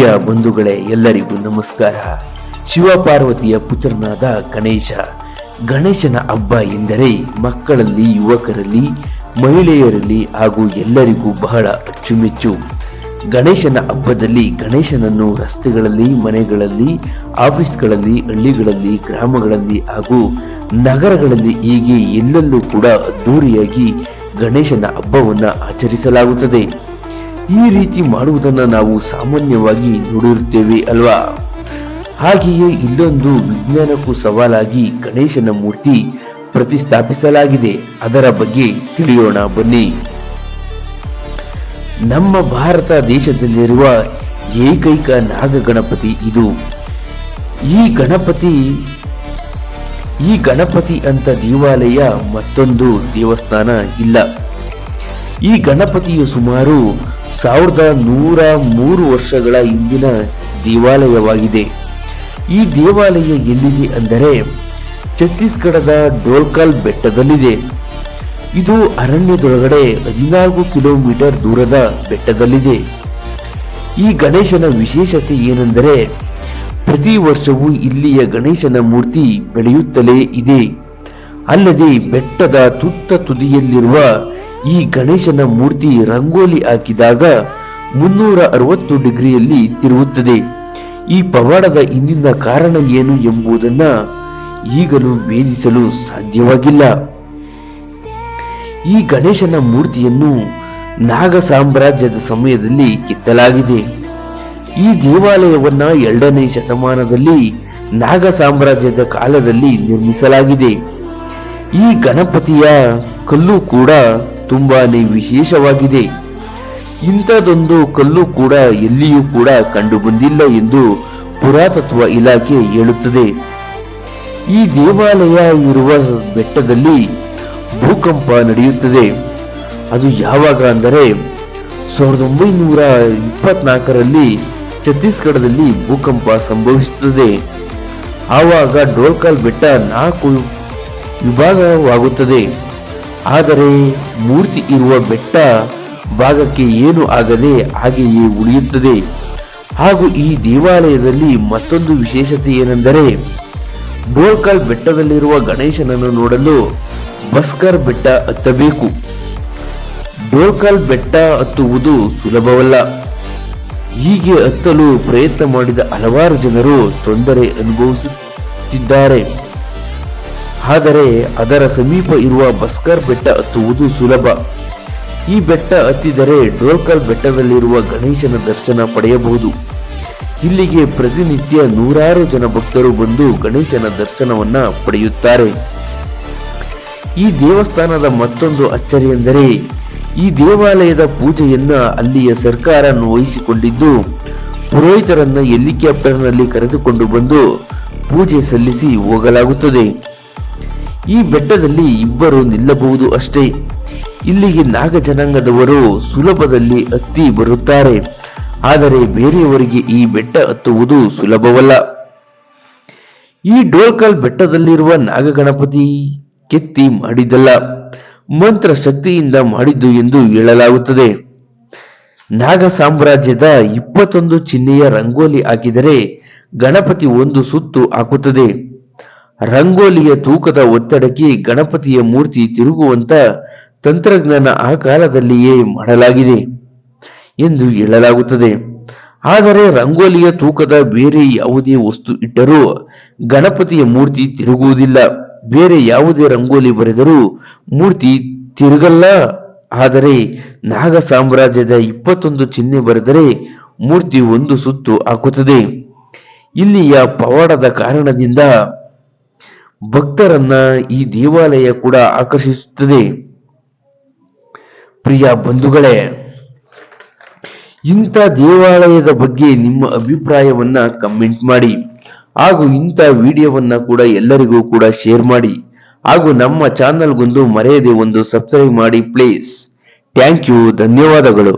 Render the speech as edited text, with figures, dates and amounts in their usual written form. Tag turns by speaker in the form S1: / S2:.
S1: ಪ್ರಿಯ ಬಂಧುಗಳೇ, ಎಲ್ಲರಿಗೂ ನಮಸ್ಕಾರ. ಶಿವಪಾರ್ವತಿಯ ಪುತ್ರನಾದ ಗಣೇಶನ ಹಬ್ಬ ಎಂದರೆ ಮಕ್ಕಳಲ್ಲಿ, ಯುವಕರಲ್ಲಿ, ಮಹಿಳೆಯರಲ್ಲಿ ಹಾಗೂ ಎಲ್ಲರಿಗೂ ಬಹಳ ಅಚ್ಚುಮೆಚ್ಚು. ಗಣೇಶನ ಹಬ್ಬದಲ್ಲಿ ಗಣೇಶನನ್ನು ರಸ್ತೆಗಳಲ್ಲಿ, ಮನೆಗಳಲ್ಲಿ, ಆಫೀಸ್ಗಳಲ್ಲಿ, ಹಳ್ಳಿಗಳಲ್ಲಿ, ಗ್ರಾಮಗಳಲ್ಲಿ ಹಾಗೂ ನಗರಗಳಲ್ಲಿ ಹೀಗೆ ಎಲ್ಲೆಲ್ಲೂ ಕೂಡ ಅದ್ದೂರಿಯಾಗಿ ಗಣೇಶನ ಹಬ್ಬವನ್ನ ಆಚರಿಸಲಾಗುತ್ತದೆ. ಈ ರೀತಿ ಮಾಡುವುದನ್ನು ನಾವು ಸಾಮಾನ್ಯವಾಗಿ ನೋಡಿರುತ್ತೇವೆ ಅಲ್ವಾ? ಹಾಗೆಯೇ ಇಲ್ಲೊಂದು ವಿಜ್ಞಾನಕ್ಕೂ ಸವಾಲಾಗಿ ಗಣೇಶನ ಮೂರ್ತಿ ಪ್ರತಿಷ್ಠಾಪಿಸಲಾಗಿದೆ. ಅದರ ಬಗ್ಗೆ ತಿಳಿಯೋಣ ಬನ್ನಿ. ನಮ್ಮ ಭಾರತ ದೇಶದಲ್ಲಿರುವ ಏಕೈಕ ನಾಗ ಗಣಪತಿ ಇದು. ಈ ಗಣಪತಿ ಅಂತ ದೇವಾಲಯ ಮತ್ತೊಂದು ದೇವಸ್ಥಾನ ಇಲ್ಲ. ಈ ಗಣಪತಿಯು ಸುಮಾರು 1103 ವರ್ಷಗಳ ಹಿಂದಿನ ದೇವಾಲಯವಾಗಿದೆ. ಈ ದೇವಾಲಯ ಎಲ್ಲಿದೆ ಅಂದರೆ ಛತ್ತೀಸ್ಗಢದ ಡೋಲ್ಕಲ್ ಬೆಟ್ಟದಲ್ಲಿದೆ. ಇದು ಅರಣ್ಯದೊಳಗಡೆ 14 ಕಿಲೋಮೀಟರ್ ದೂರದ ಬೆಟ್ಟದಲ್ಲಿದೆ. ಈ ಗಣೇಶನ ವಿಶೇಷತೆ ಏನೆಂದರೆ ಪ್ರತಿ ವರ್ಷವೂ ಇಲ್ಲಿಯ ಗಣೇಶನ ಮೂರ್ತಿ ಬೆಳೆಯುತ್ತಲೇ ಇದೆ. ಅಲ್ಲದೆ ಬೆಟ್ಟದ ತುದಿಯಲ್ಲಿರುವ ಈ ಗಣೇಶನ ಮೂರ್ತಿ ರಂಗೋಲಿ ಹಾಕಿದಾಗ 360 ಡಿಗ್ರಿಯಲ್ಲಿ ತಿರುಗುತ್ತದೆ. ಈ ಪವಾಡದ ಹಿಂದಿನ ಕಾರಣ ಏನು ಎಂಬುದನ್ನ ಈಗಲೂ ಭೇದಿಸಲು ಸಾಧ್ಯವಾಗಿಲ್ಲ. ಈ ಗಣೇಶನ ಮೂರ್ತಿಯನ್ನು ನಾಗ ಸಾಮ್ರಾಜ್ಯದ ಸಮಯದಲ್ಲಿ ಕೆತ್ತಲಾಗಿದೆ. ಈ ದೇವಾಲಯವನ್ನ 2ನೇ ಶತಮಾನದಲ್ಲಿ ನಾಗ ಸಾಮ್ರಾಜ್ಯದ ಕಾಲದಲ್ಲಿ ನಿರ್ಮಿಸಲಾಗಿದೆ. ಈ ಗಣಪತಿಯ ಕಲ್ಲು ಕೂಡ ತುಂಬಾನೇ ವಿಶೇಷವಾಗಿದೆ. ಇಂಥದೊಂದು ಕಲ್ಲು ಕೂಡ ಎಲ್ಲಿಯೂ ಕೂಡ ಕಂಡು ಬಂದಿಲ್ಲ ಎಂದು ಪುರಾತತ್ವ ಇಲಾಖೆ ಹೇಳುತ್ತದೆ. ಈ ದೇವಾಲಯ ಇರುವ ಬೆಟ್ಟದಲ್ಲಿ ಭೂಕಂಪ ನಡೆಯುತ್ತದೆ. ಅದು ಯಾವಾಗ ಅಂದರೆ 1924ರಲ್ಲಿ ಛತ್ತೀಸ್ಗಢದಲ್ಲಿ ಭೂಕಂಪ ಸಂಭವಿಸುತ್ತದೆ. ಆವಾಗ ಡೋಲ್ಕಲ್ ಬೆಟ್ಟ 4 ವಿಭಾಗವಾಗುತ್ತದೆ. ಆದರೆ ಮೂರ್ತಿ ಇರುವ ಬೆಟ್ಟ ಭಾಗಕ್ಕೆ ಏನು ಆಗದೆ ಹಾಗೆಯೇ ಉಳಿಯುತ್ತದೆ. ಹಾಗೂ ಈ ದೇವಾಲಯದಲ್ಲಿ ಮತ್ತೊಂದು ವಿಶೇಷತೆ ಏನೆಂದರೆ ಡೋಲ್ಕಲ್ ಬೆಟ್ಟದಲ್ಲಿರುವ ಗಣೇಶನನ್ನು ನೋಡಲು ಬಸ್ಕರ್ ಬೆಟ್ಟ ಹತ್ತಬೇಕು. ಡೋಲ್ಕಲ್ ಬೆಟ್ಟ ಹತ್ತುವುದು ಸುಲಭವಲ್ಲ. ಹೀಗೆ ಹತ್ತಲು ಪ್ರಯತ್ನ ಮಾಡಿದ ಹಲವಾರು ಜನರು ತೊಂದರೆ ಅನುಭವಿಸುತ್ತಿದ್ದಾರೆ. ಆದರೆ ಅದರ ಸಮೀಪ ಇರುವ ಬಸ್ಕರ್ ಬೆಟ್ಟ ಹತ್ತುವುದು ಸುಲಭ. ಈ ಬೆಟ್ಟ ಹತ್ತಿದರೆ ಡೋಲ್ಕಲ್ ಬೆಟ್ಟದಲ್ಲಿರುವ ಗಣೇಶನ ದರ್ಶನ ಪಡೆಯಬಹುದು. ಇಲ್ಲಿಗೆ ಪ್ರತಿನಿತ್ಯ 100 ಜನ ಭಕ್ತರು ಬಂದು ಗಣೇಶನ ದರ್ಶನವನ್ನ ಪಡೆಯುತ್ತಾರೆ. ಈ ದೇವಸ್ಥಾನದ ಮತ್ತೊಂದು ಅಚ್ಚರಿ ಎಂದರೆ ಈ ದೇವಾಲಯದ ಪೂಜೆಯನ್ನ ಅಲ್ಲಿಯ ಸರ್ಕಾರ ವಹಿಸಿಕೊಂಡಿದ್ದು ಪುರೋಹಿತರನ್ನ ಹೆಲಿಕಾಪ್ಟರ್ನಲ್ಲಿ ಕರೆದುಕೊಂಡು ಬಂದು ಪೂಜೆ ಸಲ್ಲಿಸಿ ಹೋಗಲಾಗುತ್ತದೆ. ಈ ಬೆಟ್ಟದಲ್ಲಿ ಇಬ್ಬರು ನಿಲ್ಲಬಹುದು ಅಷ್ಟೇ. ಇಲ್ಲಿಗೆ ನಾಗ ಜನಾಂಗದವರು ಸುಲಭದಲ್ಲಿ ಹತ್ತಿ ಬರುತ್ತಾರೆ. ಆದರೆ ಬೇರೆಯವರಿಗೆ ಈ ಬೆಟ್ಟ ಹತ್ತುವುದು ಸುಲಭವಲ್ಲ. ಈ ಡೋಲ್ಕಲ್ ಬೆಟ್ಟದಲ್ಲಿರುವ ನಾಗ ಗಣಪತಿ ಕೆತ್ತಿ ಮಾಡಿದ್ದಲ್ಲ, ಮಂತ್ರ ಶಕ್ತಿಯಿಂದ ಮಾಡಿದ್ದು ಎಂದು ಹೇಳಲಾಗುತ್ತದೆ. ನಾಗ ಸಾಮ್ರಾಜ್ಯದ 21 ಚಿಹ್ನೆಯ ರಂಗೋಲಿ ಹಾಕಿದರೆ ಗಣಪತಿ 1 ಸುತ್ತು ಹಾಕುತ್ತದೆ. ರಂಗೋಲಿಯ ತೂಕದ ಒತ್ತಡಕ್ಕೆ ಗಣಪತಿಯ ಮೂರ್ತಿ ತಿರುಗುವಂತ ತಂತ್ರಜ್ಞಾನ ಆ ಕಾಲದಲ್ಲಿಯೇ ಮಾಡಲಾಗಿದೆ ಎಂದು ಹೇಳಲಾಗುತ್ತದೆ. ಆದರೆ ರಂಗೋಲಿಯ ತೂಕದ ಬೇರೆ ಯಾವುದೇ ವಸ್ತು ಇಟ್ಟರೂ ಗಣಪತಿಯ ಮೂರ್ತಿ ತಿರುಗುವುದಿಲ್ಲ. ಬೇರೆ ಯಾವುದೇ ರಂಗೋಲಿ ಬರೆದರೂ ಮೂರ್ತಿ ತಿರುಗಲ್ಲ. ಆದರೆ ನಾಗ ಸಾಮ್ರಾಜ್ಯದ 21 ಚಿಹ್ನೆ ಬರೆದರೆ ಮೂರ್ತಿ 1 ಸುತ್ತು ಹಾಕುತ್ತದೆ. ಇಲ್ಲಿಯ ಪವಾಡದ ಕಾರಣದಿಂದ ಭಕ್ತರನ್ನ ಈ ದೇವಾಲಯ ಕೂಡ ಆಕರ್ಷಿಸುತ್ತದೆ. ಪ್ರಿಯ ಬಂಧುಗಳೇ, ಇಂಥ ದೇವಾಲಯದ ಬಗ್ಗೆ ನಿಮ್ಮ ಅಭಿಪ್ರಾಯವನ್ನ ಕಮೆಂಟ್ ಮಾಡಿ ಹಾಗೂ ಇಂಥ ವಿಡಿಯೋವನ್ನ ಕೂಡ ಎಲ್ಲರಿಗೂ ಕೂಡ ಶೇರ್ ಮಾಡಿ ಹಾಗೂ ನಮ್ಮ ಚಾನಲ್ಗೊಂದು ಮರೆಯದೆ ಒಂದು ಸಬ್ಸ್ಕ್ರೈಬ್ ಮಾಡಿ ಪ್ಲೀಸ್. ಥ್ಯಾಂಕ್ ಯು, ಧನ್ಯವಾದಗಳು.